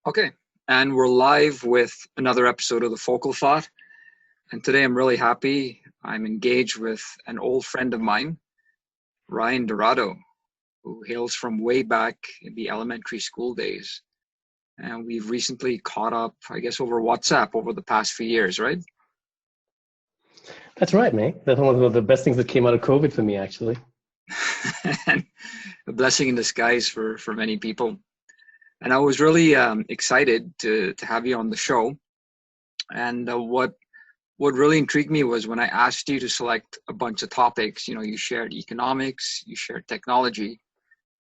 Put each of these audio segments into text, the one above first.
Okay, and we're live with another episode of the Focal Thought. And today I'm really happy. I'm engaged with an old friend of mine, Ryan Dourado, who hails from way back in the elementary school days. And we've recently caught up, I guess, over WhatsApp over the past few years, right? That's right, mate. That's one of the best things that came out of COVID for me, actually. And a blessing in disguise for many people. And I was really excited to have you on the show. And what really intrigued me was when I asked you to select a bunch of topics. You shared economics, you shared technology,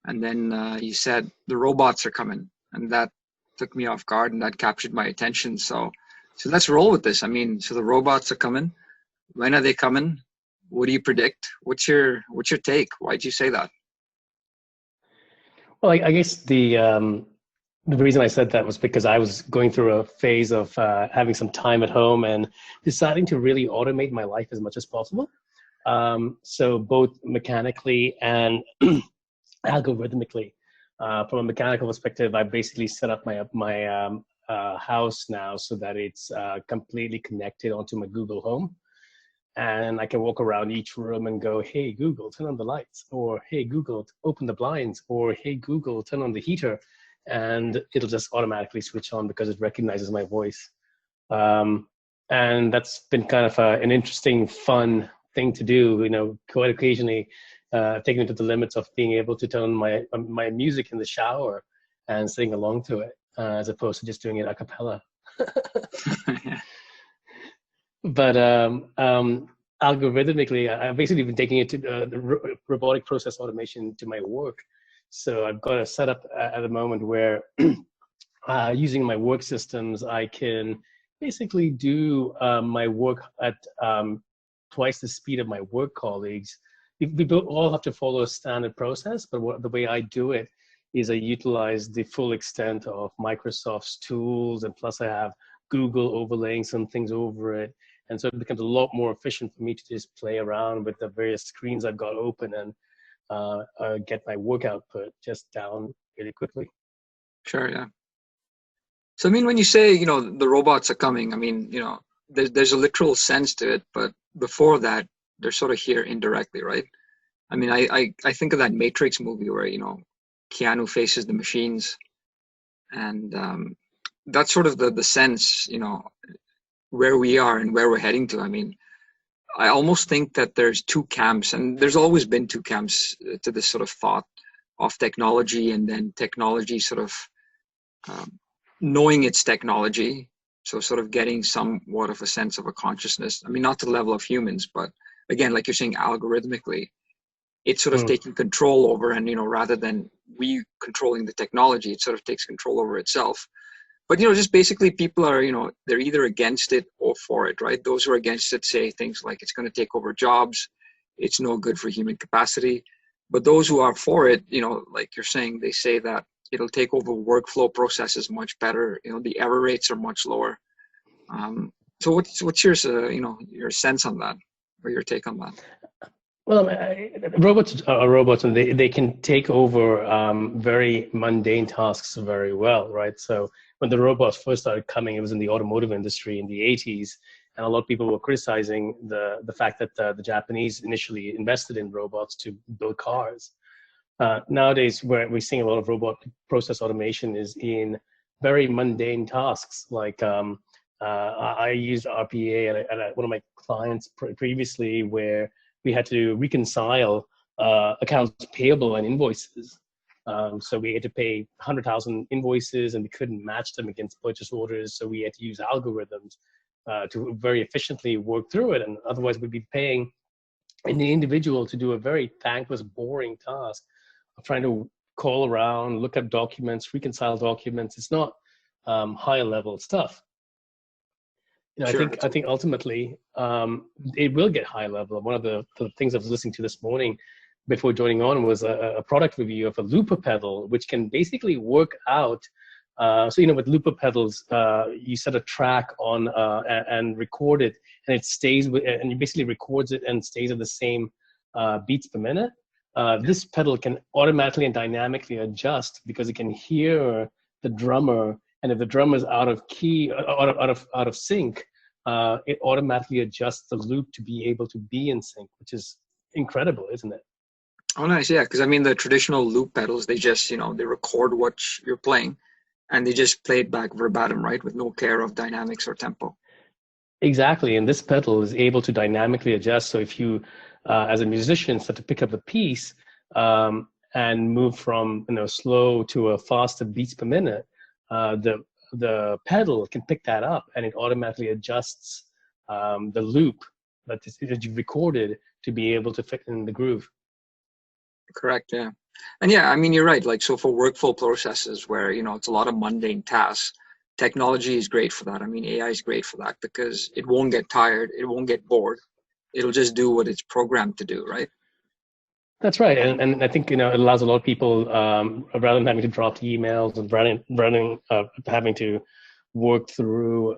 and then you said the robots are coming, and that took me off guard, and that captured my attention. So let's roll with this. I mean, so the robots are coming. When are they coming? What do you predict? What's your take? Why'd you say that? Well, I guess the reason I said that was because I was going through a phase of having some time at home and deciding to really automate my life as much as possible. So both mechanically and algorithmically. From a mechanical perspective, I basically set up my house now so that it's completely connected onto my Google Home. And I can walk around each room and go, hey, Google, turn on the lights, or hey, Google, open the blinds, or hey, Google, turn on the heater. And it'll just automatically switch on because it recognizes my voice. And that's been kind of an interesting, fun thing to do, quite occasionally taking it to the limits of being able to turn my music in the shower and sing along to it, as opposed to just doing it a cappella. But algorithmically, I've basically been taking it to the robotic process automation to my work. So I've got a setup at the moment where using my work systems, I can basically do my work at twice the speed of my work colleagues. We don't all have to follow a standard process, but the way I do it is I utilize the full extent of Microsoft's tools, and plus I have Google overlaying some things over it. And so it becomes a lot more efficient for me to just play around with the various screens I've got open and get my work output just down really quickly. Sure, yeah. So I mean, when you say, the robots are coming, I mean, there's a literal sense to it, but before that, they're sort of here indirectly, right? I mean, I think of that Matrix movie where, Keanu faces the machines, and that's sort of the sense, where we are and where we're heading to. I mean, I almost think that there's two camps, and there's always been two camps to this sort of thought of technology, and then technology sort of knowing it's technology. So sort of getting somewhat of a sense of a consciousness. I mean, not to the level of humans, but again, like you're saying, algorithmically, it's sort of taking control over, and, rather than we controlling the technology, it sort of takes control over itself. But, just basically people are, they're either against it or for it, right? Those who are against it say things like it's going to take over jobs, it's no good for human capacity. But those who are for it, like you're saying, they say that it'll take over workflow processes much better. The error rates are much lower. So what's your, your sense on that, or your take on that? Well, robots are robots, and they can take over very mundane tasks very well, right? So when the robots first started coming, it was in the automotive industry in the 80s, and a lot of people were criticizing the fact that the Japanese initially invested in robots to build cars. Nowadays, where we're seeing a lot of robot process automation is in very mundane tasks. Like I used RPA at one of my clients previously, where we had to reconcile accounts payable and invoices. So we had to pay 100,000 invoices, and we couldn't match them against purchase orders. So we had to use algorithms to very efficiently work through it. And otherwise, we'd be paying an individual to do a very thankless, boring task of trying to call around, look at documents, reconcile documents. It's not higher level stuff. Sure. I think ultimately it will get high level. One of the things I was listening to this morning before joining on was a product review of a looper pedal, which can basically work out. With looper pedals, you set a track on and record it, and it stays with, and it basically records it and stays at the same beats per minute. This pedal can automatically and dynamically adjust because it can hear the drummer And if the drum is out of key, out of sync, it automatically adjusts the loop to be able to be in sync, which is incredible, isn't it? Oh, nice. Yeah, because I mean, the traditional loop pedals, they just, they record what you're playing and they just play it back verbatim, right? With no care of dynamics or tempo. Exactly, and this pedal is able to dynamically adjust. So if you, as a musician, start to pick up a piece and move from slow to a faster beats per minute, the pedal can pick that up and it automatically adjusts the loop that you've recorded to be able to fit in the groove. Correct. Yeah. And yeah, I mean, you're right. Like, so for workflow processes where, it's a lot of mundane tasks, technology is great for that. I mean, AI is great for that because it won't get tired. It won't get bored. It'll just do what it's programmed to do, right? That's right, and I think it allows a lot of people rather than having to drop the emails and having to work through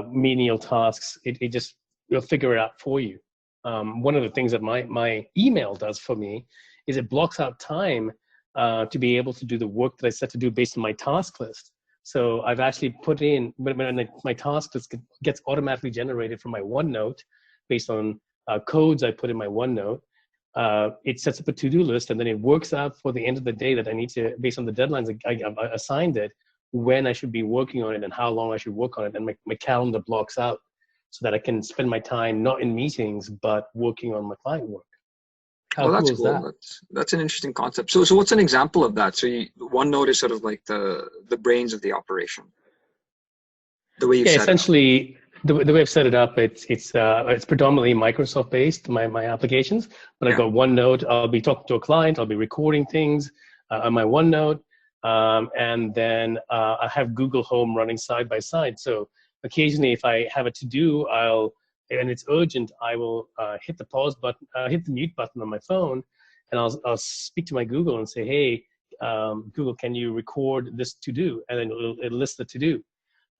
menial tasks. It just will figure it out for you. One of the things that my email does for me is it blocks out time to be able to do the work that I set to do based on my task list. So I've actually put in when my task list gets automatically generated from my OneNote based on codes I put in my OneNote. It sets up a to-do list, and then it works out for the end of the day that I need to, based on the deadlines I assigned it, when I should be working on it and how long I should work on it. And my calendar blocks out so that I can spend my time not in meetings, but working on my client work. How Well, cool that's is cool. that? That's an interesting concept. So what's an example of that? So OneNote is sort of like the brains of the operation, the way you've Yeah, set it up. essentially, the way I've set it up, it's predominantly Microsoft based, my applications. But I've Yeah. got OneNote. I'll be talking to a client. I'll be recording things on my OneNote, and then I have Google Home running side by side. So occasionally, if I have a to do, and it's urgent, I will hit the pause button, hit the mute button on my phone, and I'll speak to my Google and say, hey, Google, can you record this to do? And then it'll list the to do.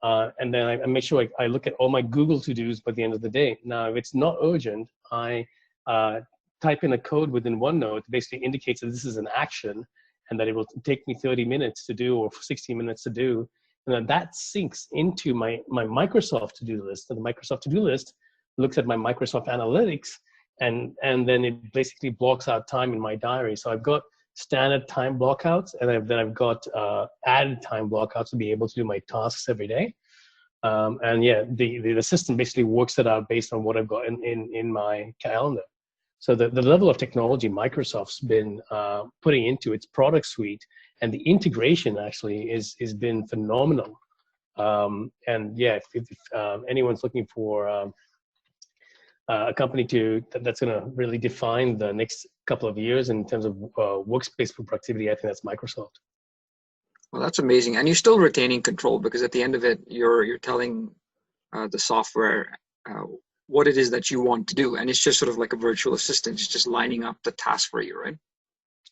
And then I make sure I look at all my Google to-dos by the end of the day. Now, if it's not urgent, I type in a code within OneNote that basically indicates that this is an action and that it will take me 30 minutes to do or 60 minutes to do. And then that syncs into my Microsoft to-do list. And the Microsoft to-do list looks at my Microsoft Analytics, and then it basically blocks out time in my diary. So I've got standard time blockouts, and then I've got added time blockouts to be able to do my tasks every day. And yeah, the system basically works it out based on what I've got in my calendar. So the level of technology Microsoft's been putting into its product suite and the integration actually is been phenomenal. And yeah, if anyone's looking for a company that's going to really define the next couple of years in terms of workspace productivity, I think that's Microsoft. Well, that's amazing. And you're still retaining control because at the end of it, you're telling the software what it is that you want to do. And it's just sort of like a virtual assistant. It's just lining up the task for you, right?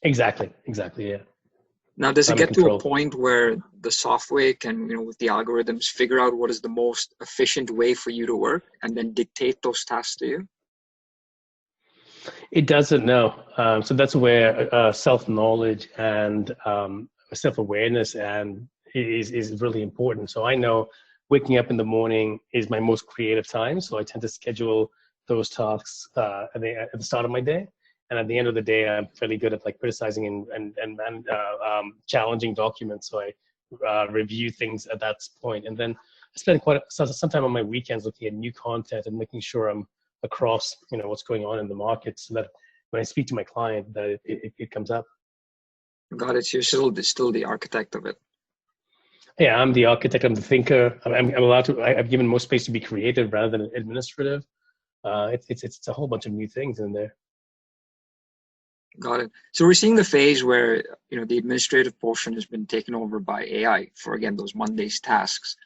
Exactly, yeah. Now, does it I'm in get to a control. point where the software can, with the algorithms, figure out what is the most efficient way for you to work and then dictate those tasks to you? It doesn't know. So that's where self-knowledge and self-awareness and is really important. So I know waking up in the morning is my most creative time. So I tend to schedule those tasks at the start of my day. And at the end of the day, I'm fairly good at like criticizing and challenging documents. So I review things at that point. And then I spend some time on my weekends looking at new content and making sure I'm across what's going on in the market, so that when I speak to my client, that it comes up. Got it. So you're still the architect of it. Yeah, I'm the architect. I'm the thinker. I'm allowed to. I've given more space to be creative rather than administrative. It's a whole bunch of new things in there. Got it. So we're seeing the phase where the administrative portion has been taken over by AI for, again, those mundane tasks.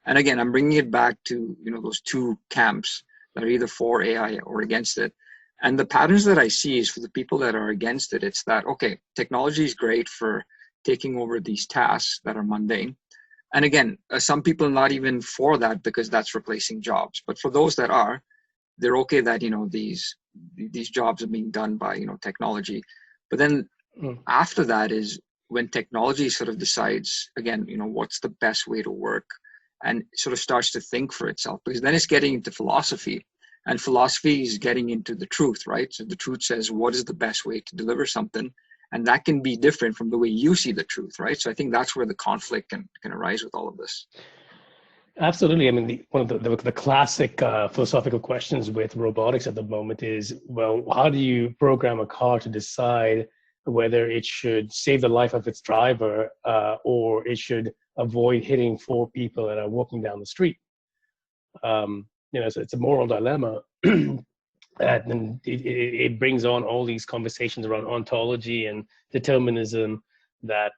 And again, I'm bringing it back to those two camps that are either for AI or against it. And the patterns that I see is for the people that are against it, it's that, okay, technology is great for taking over these tasks that are mundane. And again, some people are not even for that because that's replacing jobs. But for those that are, they're okay that these jobs are being done by technology. But then after that is, when technology sort of decides, again, what's the best way to work, and sort of starts to think for itself, because then it's getting into philosophy, and philosophy is getting into the truth, right? So the truth says, what is the best way to deliver something? And that can be different from the way you see the truth, right? So I think that's where the conflict can arise with all of this. Absolutely. I mean, one of the classic philosophical questions with robotics at the moment is, well, how do you program a car to decide whether it should save the life of its driver or it should avoid hitting four people that are walking down the street? So it's a moral dilemma. And it brings on all these conversations around ontology and determinism that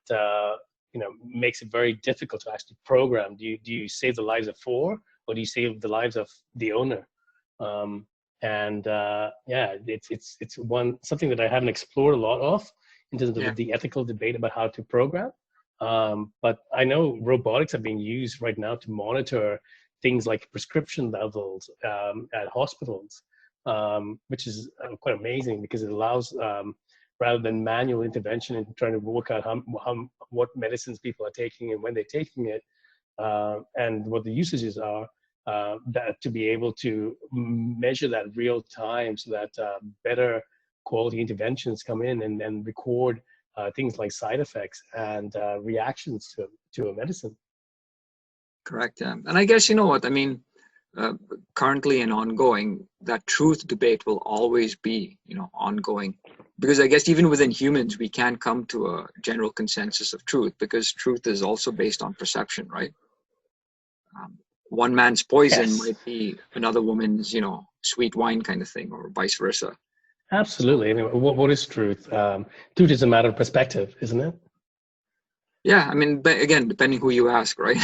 makes it very difficult to actually program. Do you save the lives of four, or do you save the lives of the owner? It's something that I haven't explored a lot of in terms of the ethical debate about how to program. But I know robotics are being used right now to monitor things like prescription levels at hospitals, which is quite amazing, because it allows, rather than manual intervention and trying to work out what medicines people are taking and when they're taking it, and what the usages are, that to be able to measure that real time, so that better quality interventions come in and record things like side effects and reactions to a medicine. Correct. Yeah. And I guess, what I mean, currently and ongoing, that truth debate will always be, ongoing, because I guess even within humans, we can't come to a general consensus of truth, because truth is also based on perception, right? One man's poison might be another woman's, sweet wine kind of thing, or vice versa. Absolutely. I mean, what is truth? Truth is a matter of perspective, isn't it? Yeah. I mean, again, depending who you ask, right?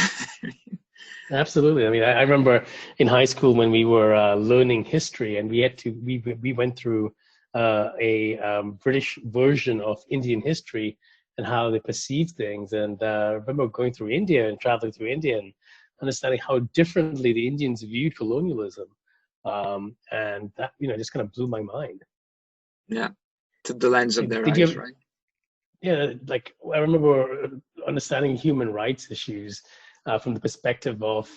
Absolutely. I mean, I remember in high school when we were learning history, and we went through a British version of Indian history and how they perceive things. And I remember going through India and traveling through India and understanding how differently the Indians viewed colonialism. And that, just kind of blew my mind. Yeah. To the lens of their eyes, right? Yeah. Like, I remember understanding human rights issues from the perspective of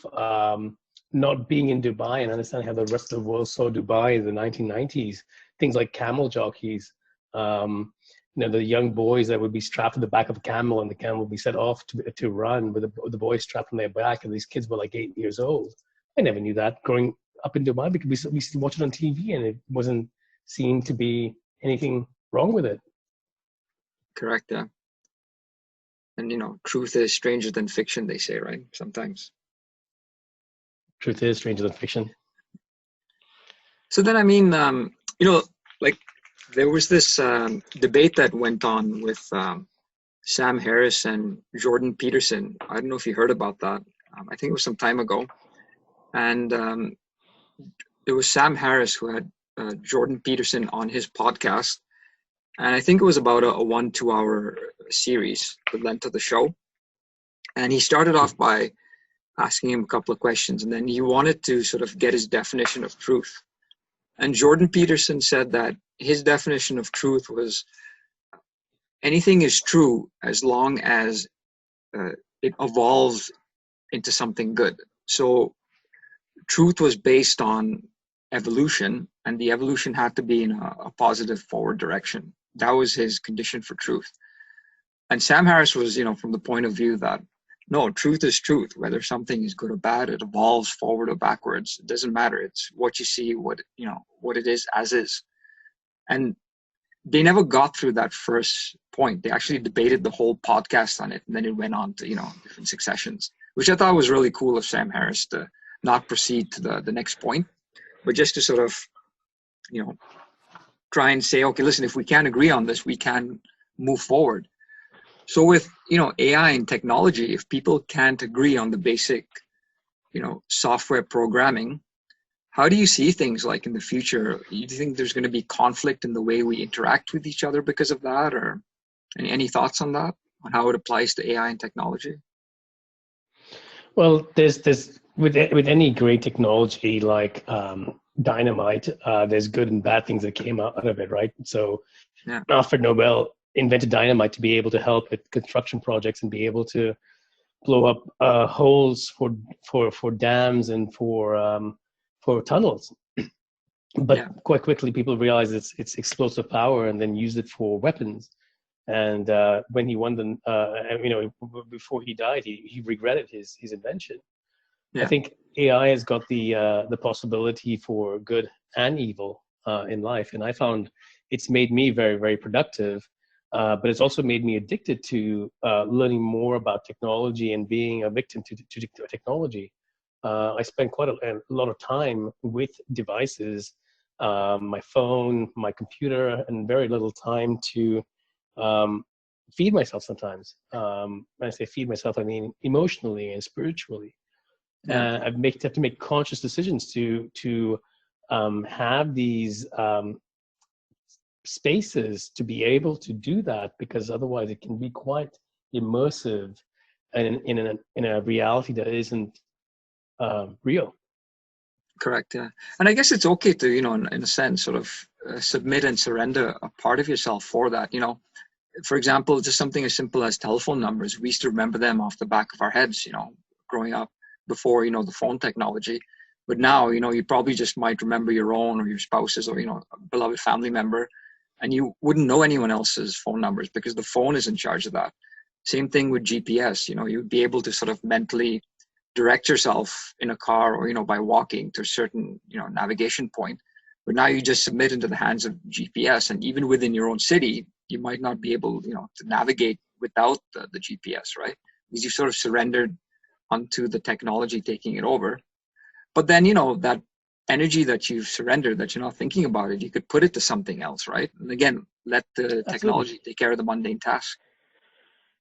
not being in Dubai and understanding how the rest of the world saw Dubai in the 1990s. Things like camel jockeys, the young boys that would be strapped to the back of a camel, and the camel would be set off to run with the boys strapped on their back, and these kids were like 8 years old. I never knew that growing up in Dubai, because we used to watch it on TV, and it wasn't seen to be anything wrong with it. Correct, yeah. And, truth is stranger than fiction, they say, right? Sometimes. Truth is stranger than fiction. So then, I mean, like there was this debate that went on with Sam Harris and Jordan Peterson. I don't know if you heard about that. I think it was some time ago. And it was Sam Harris who had Jordan Peterson on his podcast. And I think it was about a 1-2 hour series, the length of the show. And he started off by asking him a couple of questions, and then he wanted to sort of get his definition of truth. And Jordan Peterson said that his definition of truth was anything is true as long as it evolves into something good. So truth was based on evolution, and the evolution had to be in a positive forward direction. That was his condition for truth. And Sam Harris was, from the point of view that, no, truth is truth. Whether something is good or bad, it evolves forward or backwards. It doesn't matter. It's what you see, what it is as is. And they never got through that first point. They actually debated the whole podcast on it, and then it went on to, different successions, which I thought was really cool of Sam Harris to not proceed to the next point, but just to sort of, try and say, okay, listen, if we can't agree on this, we can move forward. So with, AI and technology, if people can't agree on the basic, software programming, how do you see things like in the future? Do you think there's going to be conflict in the way we interact with each other because of that? Or any thoughts on that, on how it applies to AI and technology? Well, there's with any great technology like dynamite, there's good and bad things that came out of it, right? So Alfred Nobel invented dynamite to be able to help with construction projects and be able to blow up holes for dams and for tunnels. But Yeah, quite quickly, people realized it's explosive power and then used it for weapons. And when he won the, before he died, he regretted his invention. I yeah, think AI has got the possibility for good and evil in life, and I found it's made me very, very productive. But it's also made me addicted to learning more about technology and being a victim to technology. I spend quite a lot of time with devices, my phone, my computer, and very little time to um, feed myself sometimes. When I say feed myself, I mean emotionally and spiritually. yeah. Have to make conscious decisions to have these spaces to be able to do that, because otherwise it can be quite immersive and in a reality that isn't real. Correct. Yeah, and I guess it's okay to, in a sense, sort of submit and surrender a part of yourself for that. For example, just something as simple as telephone numbers. We used to remember them off the back of our heads, growing up before, the phone technology. But now, you probably just might remember your own or your spouse's or, a beloved family member, and you wouldn't know anyone else's phone numbers because the phone is in charge of that. Same thing with GPS. You'd be able to sort of mentally direct yourself in a car or, by walking to a certain, navigation point. But now you just submit into the hands of GPS, and even within your own city, you might not be able, to navigate without the GPS, right? Because you sort of surrendered onto the technology taking it over. But then, that energy that you've surrendered, that you're not thinking about it, you could put it to something else, right? And again, let the Absolutely. technology take care of the mundane task.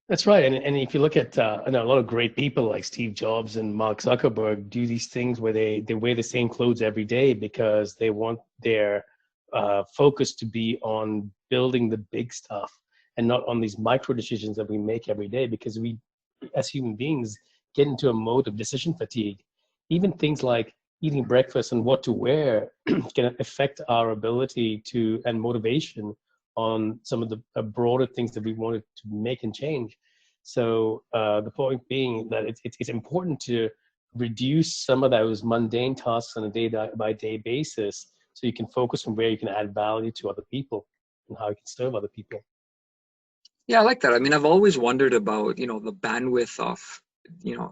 That's right. And if you look at I know a lot of great people like Steve Jobs and Mark Zuckerberg do these things where they wear the same clothes every day because they want their focus to be on building the big stuff and not on these micro decisions that we make every day, because we as human beings get into a mode of decision fatigue. Even things like eating breakfast and what to wear can affect our ability to and motivation on some of the broader things that we wanted to make and change. So the point being that it's important to reduce some of those mundane tasks on a day by day basis, so you can focus on where you can add value to other people and how you can serve other people. Yeah, I like that. I mean, I've always wondered about, the bandwidth of,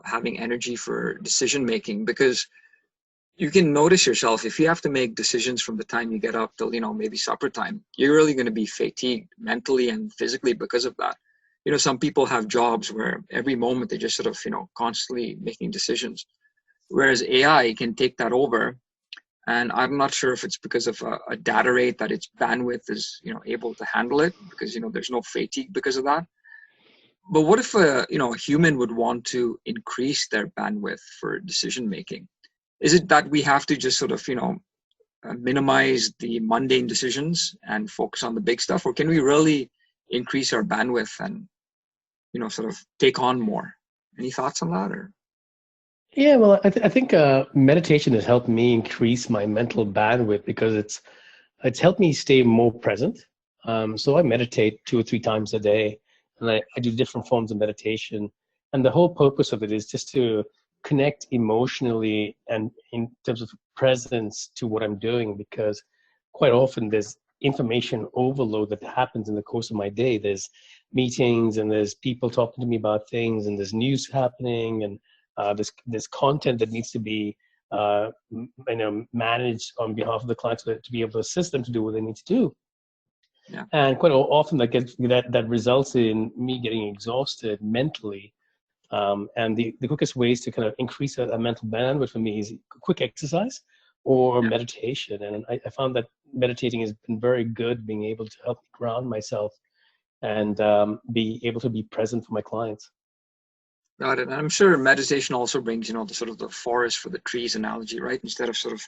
having energy for decision making, because you can notice yourself if you have to make decisions from the time you get up till, maybe supper time, you're really going to be fatigued mentally and physically because of that. Some people have jobs where every moment they just sort of, constantly making decisions, whereas AI can take that over. And I'm not sure if it's because of a data rate that its bandwidth is, able to handle it, because, there's no fatigue because of that. But what if a human would want to increase their bandwidth for decision making? Is it that we have to just sort of, minimize the mundane decisions and focus on the big stuff, or can we really increase our bandwidth and, sort of take on more? Any thoughts on that? Or Yeah, well, I think meditation has helped me increase my mental bandwidth because it's helped me stay more present. So I meditate 2 or 3 times a day, and I do different forms of meditation. And the whole purpose of it is just to connect emotionally and in terms of presence to what I'm doing, because quite often there's information overload that happens in the course of my day. There's meetings and there's people talking to me about things and there's news happening and there's content that needs to be managed on behalf of the clients to be able to assist them to do what they need to do. yeah. And quite often that results in me getting exhausted mentally. And the quickest ways to kind of increase a mental bandwidth for me is quick exercise or Yeah. meditation. And I found that meditating has been very good, being able to help me ground myself and be able to be present for my clients. Got it. And I'm sure meditation also brings, the sort of the forest for the trees analogy, right? Instead of sort of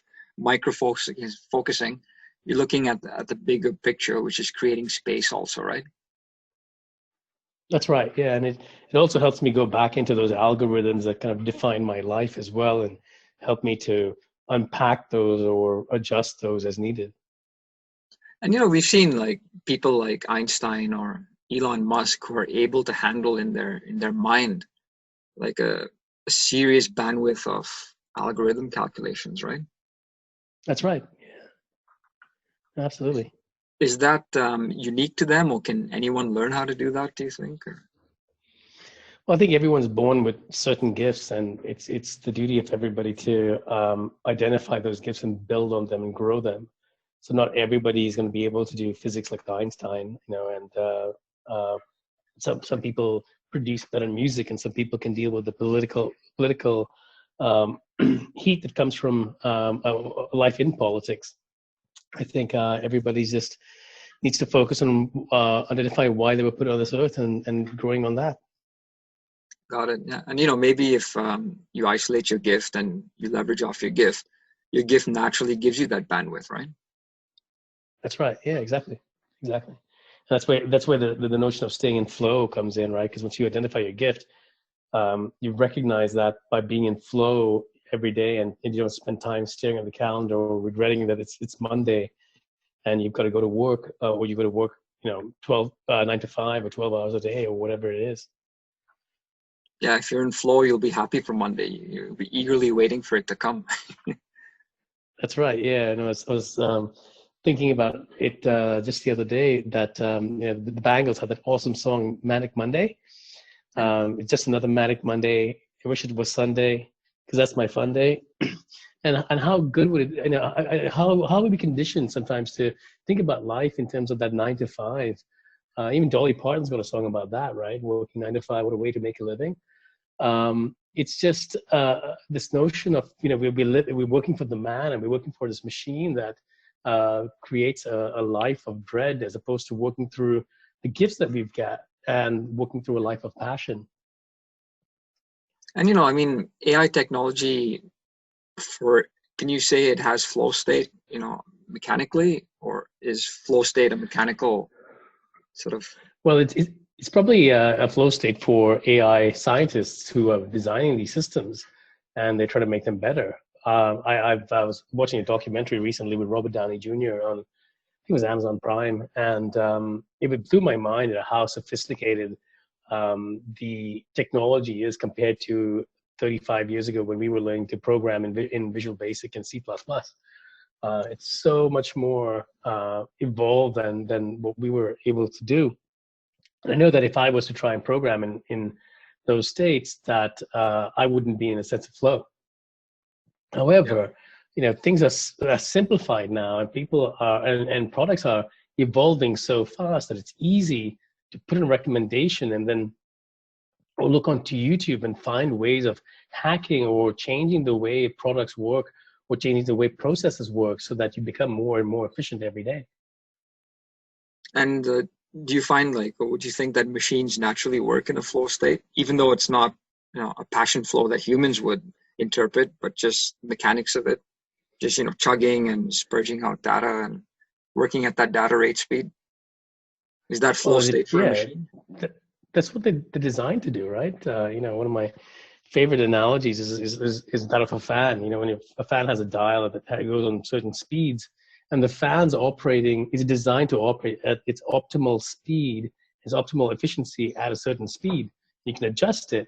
focusing, you're looking at the bigger picture, which is creating space also, right? That's right. Yeah. And it also helps me go back into those algorithms that kind of define my life as well and help me to unpack those or adjust those as needed. And we've seen like people like Einstein or Elon Musk who are able to handle in their mind like a serious bandwidth of algorithm calculations, right? That's right. Yeah, absolutely. Is that unique to them, or can anyone learn how to do that, do you think? Or? Well, I think everyone's born with certain gifts, and it's the duty of everybody to identify those gifts and build on them and grow them. So not everybody is going to be able to do physics like Einstein, and some people produce better music, and some people can deal with the political heat that comes from life in politics. I think everybody's just needs to focus on identifying why they were put on this earth and growing on that. Got it. Yeah. And maybe if you isolate your gift and you leverage off your gift naturally gives you that bandwidth, right? That's right. Yeah, exactly. And that's where the notion of staying in flow comes in, right? Because once you identify your gift, you recognize that by being in flow every day, and you don't spend time staring at the calendar or regretting that it's Monday and you've got to go to work, or you go to work 9 to 5 or 12 hours a day or whatever it is. Yeah, if you're in flow, you'll be happy for Monday. You'll be eagerly waiting for it to come. That's right. Yeah, I was thinking about it just the other day that the Bangles had that awesome song "Manic Monday." It's just another manic Monday. I wish it was Sunday because that's my fun day. And how good would it? How would we conditioned sometimes to think about life in terms of that 9 to 5? Even Dolly Parton's got a song about that, right? Working 9 to 5, what a way to make a living. It's just this notion of we're working for the man and we're working for this machine that creates a life of dread as opposed to working through the gifts that we've got and working through a life of passion. And AI technology can you say it has flow state, mechanically, or is flow state a mechanical sort of? Well, it's probably a flow state for AI scientists who are designing these systems, and they try to make them better. I was watching a documentary recently with Robert Downey Jr. on, I think it was Amazon Prime, and it blew my mind at how sophisticated the technology is compared to 35 years ago when we were learning to program in Visual Basic and C++. It's so much more evolved than what we were able to do. And I know that if I was to try and program in those states, that I wouldn't be in a sense of flow. However, things are simplified now, and people are and products are evolving so fast that it's easy to put in a recommendation and then or look onto YouTube and find ways of hacking or changing the way products work or changing the way processes work so that you become more and more efficient every day. And do you find or would you think that machines naturally work in a flow state, even though it's not a passion flow that humans would interpret, but just mechanics of it, just chugging and spurging out data and working at that data rate speed? Is that flow state for a machine? That's what they're designed to do, right? One of my favorite analogies is that of a fan. When a fan has a dial that goes on certain speeds, and the fan's is designed to operate at its optimal speed, its optimal efficiency at a certain speed. You can adjust it,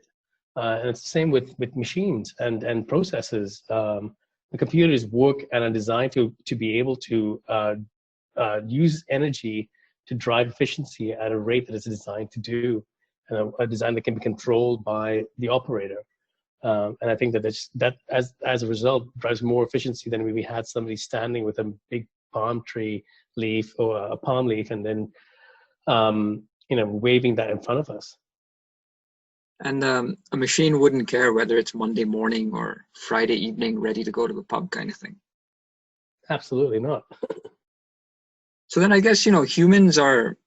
and it's the same with machines and processes. The computers work and are designed to be able to use energy to drive efficiency at a rate that it's designed to do, and a design that can be controlled by the operator. And I think that as a result drives more efficiency than if we had somebody standing with a big palm tree leaf or a palm leaf and then waving that in front of us. And a machine wouldn't care whether it's Monday morning or Friday evening, ready to go to the pub kind of thing. Absolutely not. So then I guess, humans are,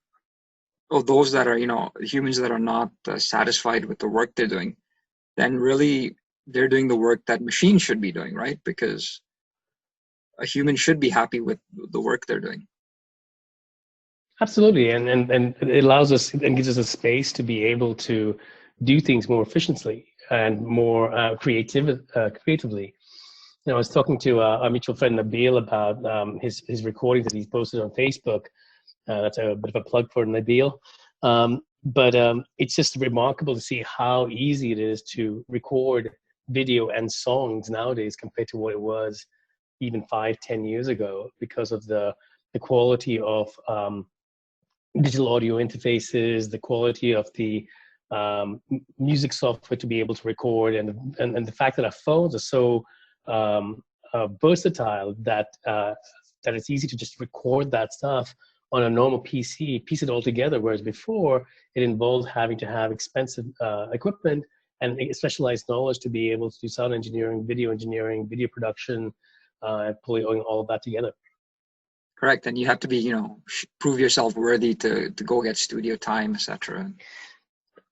those that are, humans that are not satisfied with the work they're doing, then really they're doing the work that machines should be doing, right? Because a human should be happy with the work they're doing. Absolutely. And it allows us and gives us a space to be able to do things more efficiently and more creatively. I was talking to our mutual friend Nabil about his recordings that he's posted on Facebook. That's a bit of a plug for Nabil. But it's just remarkable to see how easy it is to record video and songs nowadays compared to what it was even 5, 10 years ago, because of the quality of digital audio interfaces, the quality of the music software to be able to record, and the fact that our phones are so versatile that that it's easy to just record that stuff on a normal PC, piece it all together. Whereas before, it involved having to have expensive equipment and specialized knowledge to be able to do sound engineering, video production, and pulling all of that together. Correct. And you have to be, prove yourself worthy to go get studio time, etc.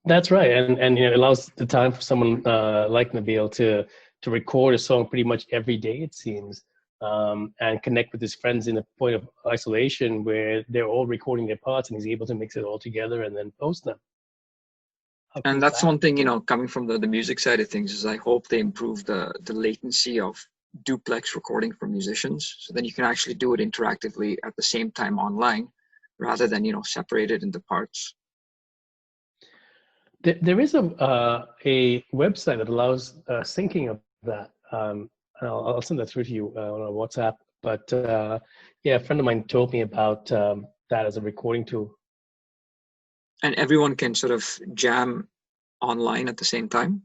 That's right, and it allows the time for someone like Nabil to record a song pretty much every day, it seems, and connect with his friends in a point of isolation where they're all recording their parts, and he's able to mix it all together and then post them. And that's one thing, coming from the music side of things, is I hope they improve the latency of duplex recording for musicians, so then you can actually do it interactively at the same time online, rather than separated into parts. There is a website that allows syncing of that. I'll send that through to you on our WhatsApp. But yeah, a friend of mine told me about that as a recording tool. And everyone can sort of jam online at the same time?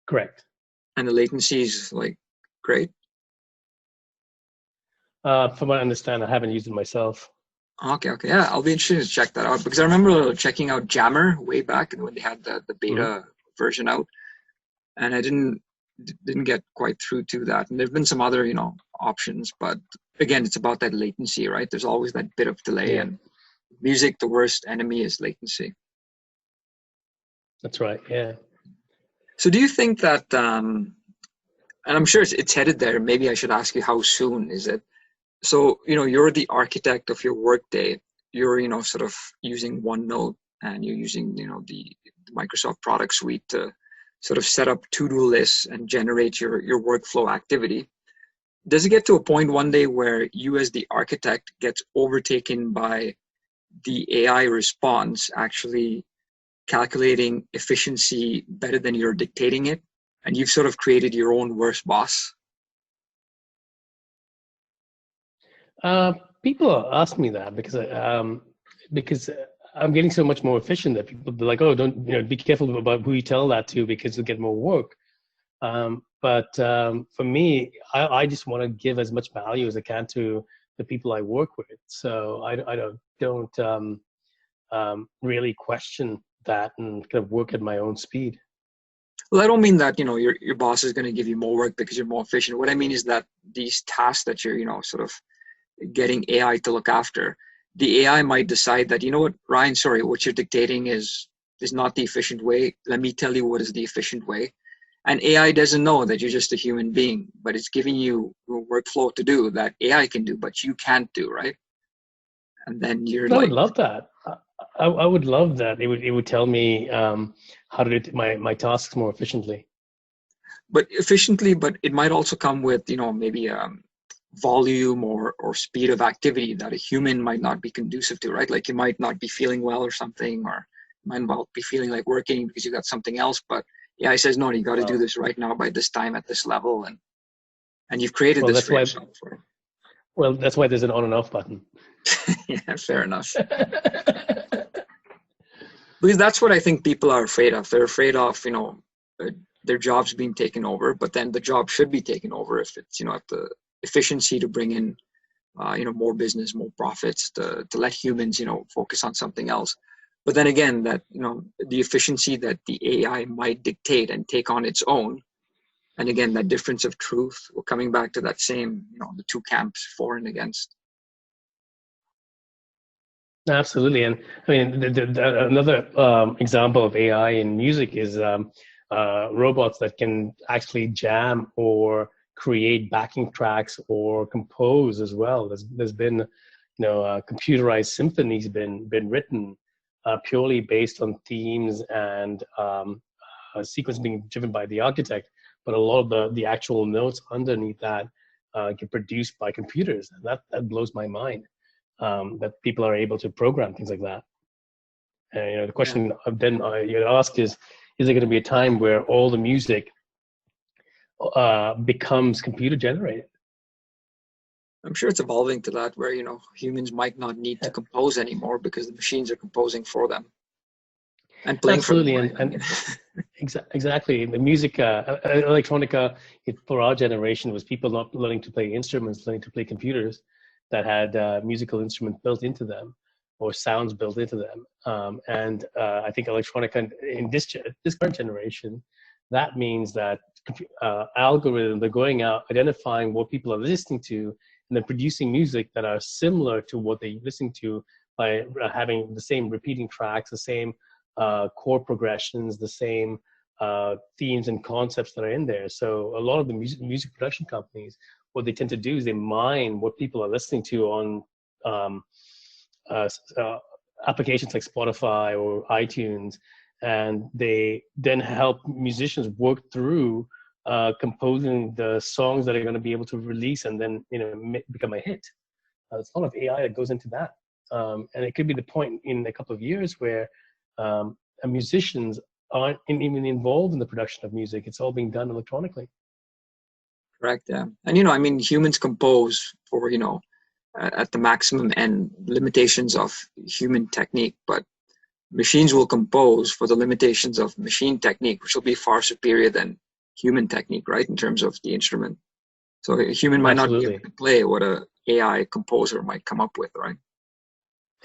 Correct. And the latency is like great? From what I understand, I haven't used it myself. Okay. Yeah, I'll be interested to check that out, because I remember checking out Jammer way back when they had the beta version out, and I didn't get quite through to that. And there've been some other options, but again, it's about that latency, right? There's always that bit of delay, and music, the worst enemy is latency. That's right. Yeah. So do you think that, and I'm sure it's headed there, maybe I should ask you, how soon is it? So, you're the architect of your workday. You're, sort of using OneNote, and you're using, the Microsoft product suite to sort of set up to-do lists and generate your workflow activity. Does it get to a point one day where you as the architect gets overtaken by the AI response actually calculating efficiency better than you're dictating it, and you've sort of created your own worst boss? People ask me that because I'm getting so much more efficient that people be like, oh, don't be careful about who you tell that to, because you'll get more work. But for me, I just want to give as much value as I can to the people I work with. So I don't really question that, and kind of work at my own speed. Well, I don't mean that your boss is going to give you more work because you're more efficient. What I mean is that these tasks that you're sort of getting AI to look after, the AI might decide that, what, Ryan, sorry, what you're dictating is not the efficient way. Let me tell you what is the efficient way. And AI doesn't know that you're just a human being, but it's giving you a workflow to do that AI can do, but you can't do, right? And then you're I would love that. I would love that. It would tell me how to do my tasks more efficiently. But it might also come with, maybe volume or speed of activity that a human might not be conducive to, right? Like you might not be feeling well or something, or might not be feeling like working because you got something else. But AI says, no, you got to do this right now by this time at this level, and you've created this for yourself. Right? Well, that's why there's an on and off button. Yeah, fair enough. Because that's what I think people are afraid of. They're afraid of, their jobs being taken over, but then the job should be taken over if it's, at the efficiency to bring in, more business, more profits, to let humans, focus on something else. But then again, that, the efficiency that the AI might dictate and take on its own. And again, that difference of truth, we're coming back to that same, the two camps, for and against. Absolutely. And I mean, another example of AI in music is robots that can actually jam or create backing tracks or compose as well. There's been, computerized symphonies been written purely based on themes and a sequence being driven by the architect, but a lot of the actual notes underneath that get produced by computers. And that blows my mind. That people are able to program things like that. The Yeah. question then you ask is there going to be a time where all the music becomes computer generated? I'm sure it's evolving to that where, humans might not need to Yeah, compose anymore because the machines are composing for them and playing for them, absolutely, right? I and mean, exactly. The music, electronica, for our generation was people not learning to play instruments, learning to play computers that had musical instruments built into them or sounds built into them. And I think electronica in this current generation, that means that algorithms are going out, identifying what people are listening to, and then producing music that are similar to what they're listening to by having the same repeating tracks, the same chord progressions, the same themes and concepts that are in there. So a lot of the music production companies, what they tend to do is they mine what people are listening to on um, uh, uh, applications like Spotify or iTunes, and they then help musicians work through composing the songs that are going to be able to release and then become a hit. There's a lot of AI that goes into that, and it could be the point in a couple of years where musicians aren't even involved in the production of music. It's all being done electronically. correct. Yeah. And, I mean, humans compose for, at the maximum and limitations of human technique, but machines will compose for the limitations of machine technique, which will be far superior than human technique, right? In terms of the instrument. So a human might not be able Absolutely. to play what a AI composer might come up with, right?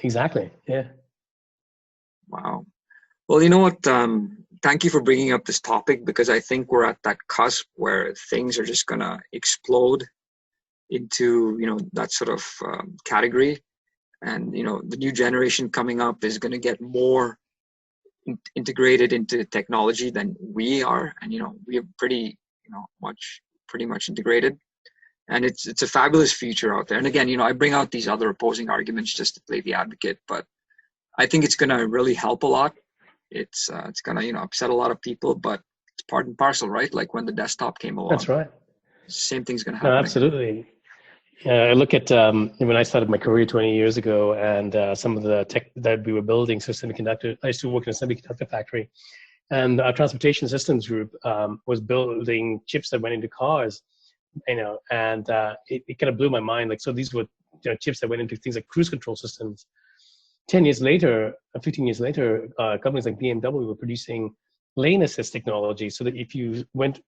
Exactly. Yeah. Wow. Well, you know what? Thank you for bringing up this topic because I think we're at that cusp where things are just gonna explode into, that sort of category. And, the new generation coming up is going to get more integrated into technology than we are. And, we are pretty much integrated. And it's a fabulous future out there. And again, I bring out these other opposing arguments just to play the advocate, but I think it's going to really help a lot. It's going to, upset a lot of people, but it's part and parcel, right? Like when the desktop came That's along, right. same thing's going to No, happen again. absolutely. I look at when I started my career 20 years ago, and some of the tech that we were building, so semiconductor. I used to work in a semiconductor factory, and our transportation systems group was building chips that went into cars. And it kind of blew my mind. Like, so these were chips that went into things like cruise control systems. 10 years later, 15 years later, companies like BMW were producing lane assist technology, so that if you went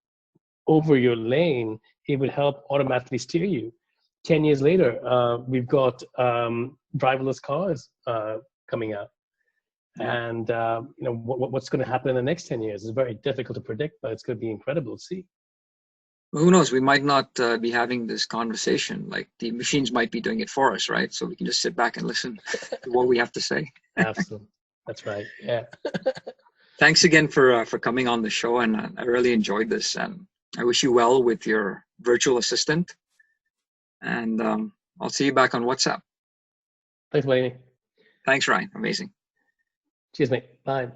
over your lane, it would help automatically steer you. 10 years later, we've got driverless cars coming out. Yeah. And what's going to happen in the next 10 years is very difficult to predict, but it's going to be incredible to see. Well, who knows? We might not be having this conversation. Like the machines might be doing it for us, right? So we can just sit back and listen to what we have to say. Absolutely. That's right. Yeah. Thanks again for coming on the show, and I really enjoyed this. And I wish you well with your virtual assistant. And I'll see you back on WhatsApp. Thanks, Laney. Thanks, Ryan. Amazing. Cheers, mate. Bye.